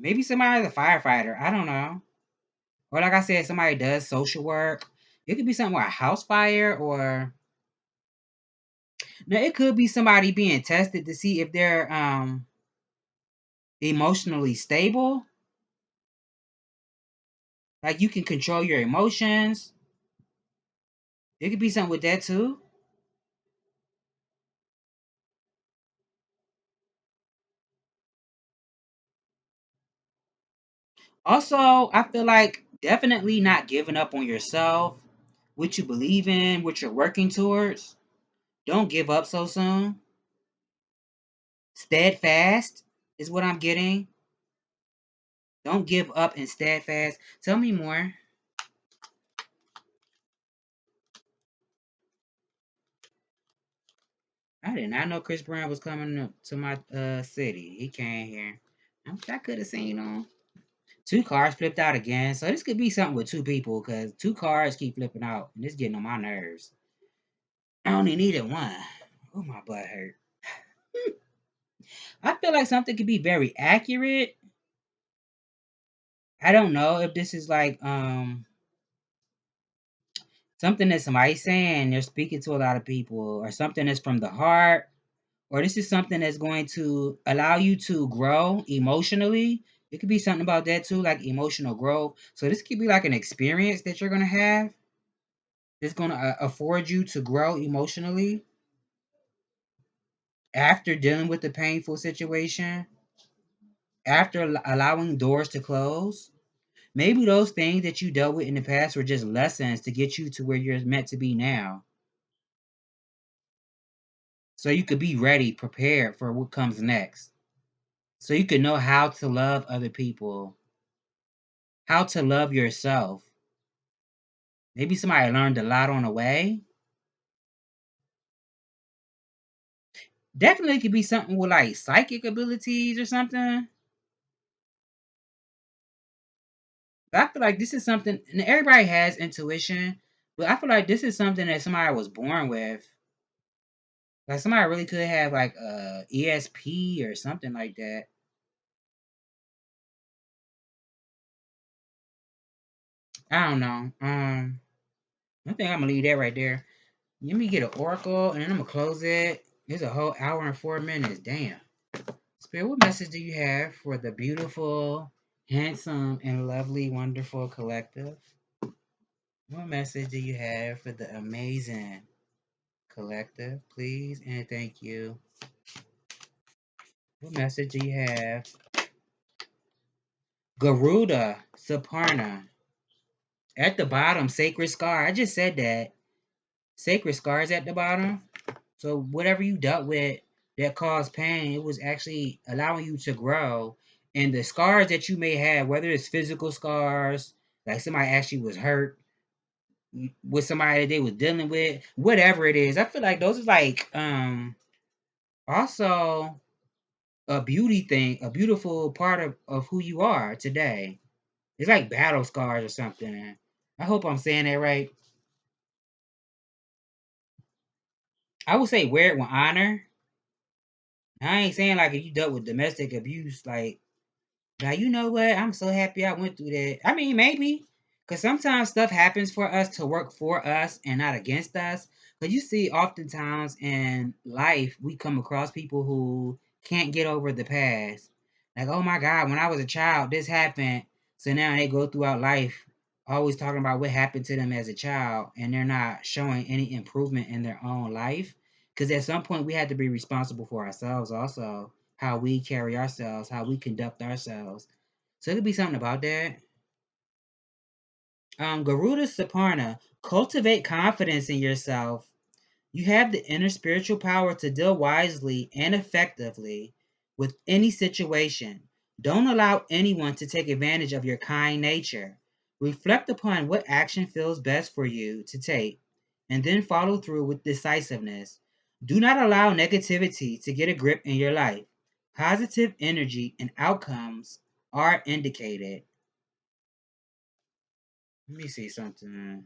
Maybe somebody's a firefighter. I don't know. Or like I said, somebody does social work. It could be something like a house fire, or no, it could be somebody being tested to see if they're emotionally stable. Like you can control your emotions. It could be something with that too. Also, I feel like definitely not giving up on yourself, what you believe in, what you're working towards. Don't give up so soon. Steadfast is what I'm getting. Don't give up and steadfast. Tell me more. I did not know Chris Brown was coming to my city. He came here. I wish I could have seen him. Two cars flipped out again. So this could be something with two people because two cars keep flipping out and it's getting on my nerves. I only needed one. Oh, my butt hurt. I feel like something could be very accurate. I don't know if this is like something that somebody's saying, they're speaking to a lot of people, or something that's from the heart, or this is something that's going to allow you to grow emotionally. It could be something about that too, like emotional growth. So this could be like an experience that you're gonna have that's gonna afford you to grow emotionally after dealing with the painful situation, after allowing doors to close. Maybe those things that you dealt with in the past were just lessons to get you to where you're meant to be now. So you could be ready, prepared for what comes next. So you can know how to love other people, how to love yourself. Maybe somebody learned a lot on the way. Definitely could be something with like psychic abilities or something. But I feel like this is something, and everybody has intuition, but I feel like this is something that somebody was born with. Like somebody really could have like a ESP or something like that. I don't know. I think I'm gonna leave that right there. Let me get an oracle and then I'm gonna close it. It's a whole hour and 4 minutes. Damn. Spirit, what message do you have for the beautiful, handsome, and lovely, wonderful collective? What message do you have for the amazing collective, please? And thank you. What message do you have? Garuda, Saparna. At the bottom, Sacred Scar. I just said that. Sacred Scars at the bottom. So whatever you dealt with that caused pain, it was actually allowing you to grow. And the scars that you may have, whether it's physical scars, like somebody actually was hurt with somebody that they was dealing with, whatever it is, I feel like those are like also a beauty thing, a beautiful part of who you are today. It's like battle scars or something. I hope I'm saying that right. I would say wear it with honor. I ain't saying like if you dealt with domestic abuse, like now, you know what? I'm so happy I went through that. I mean, maybe. Because sometimes stuff happens for us to work for us and not against us. Because you see, oftentimes in life, we come across people who can't get over the past. Like, oh my God, when I was a child, this happened. So now they go throughout life always talking about what happened to them as a child, and they're not showing any improvement in their own life. Because at some point, we had to be responsible for ourselves also, how we carry ourselves, how we conduct ourselves. So it could be something about that. Garuda Saparna, cultivate confidence in yourself. You have the inner spiritual power to deal wisely and effectively with any situation. Don't allow anyone to take advantage of your kind nature. Reflect upon what action feels best for you to take and then follow through with decisiveness. Do not allow negativity to get a grip in your life. Positive energy and outcomes are indicated. Let me see something.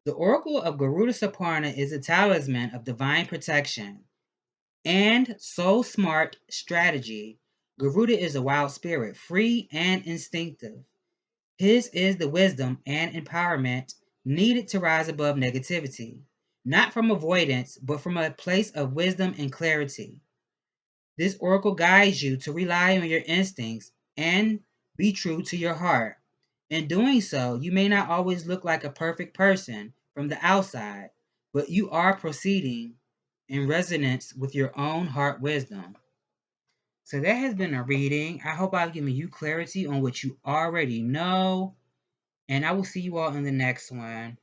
The Oracle of Garuda Saparna is a talisman of divine protection and soul smart strategy. Garuda is a wild spirit, free and instinctive. His is the wisdom and empowerment needed to rise above negativity, not from avoidance, but from a place of wisdom and clarity. This oracle guides you to rely on your instincts and be true to your heart. In doing so, you may not always look like a perfect person from the outside, but you are proceeding in resonance with your own heart wisdom. So that has been a reading. I hope I've given you clarity on what you already know, and I will see you all in the next one.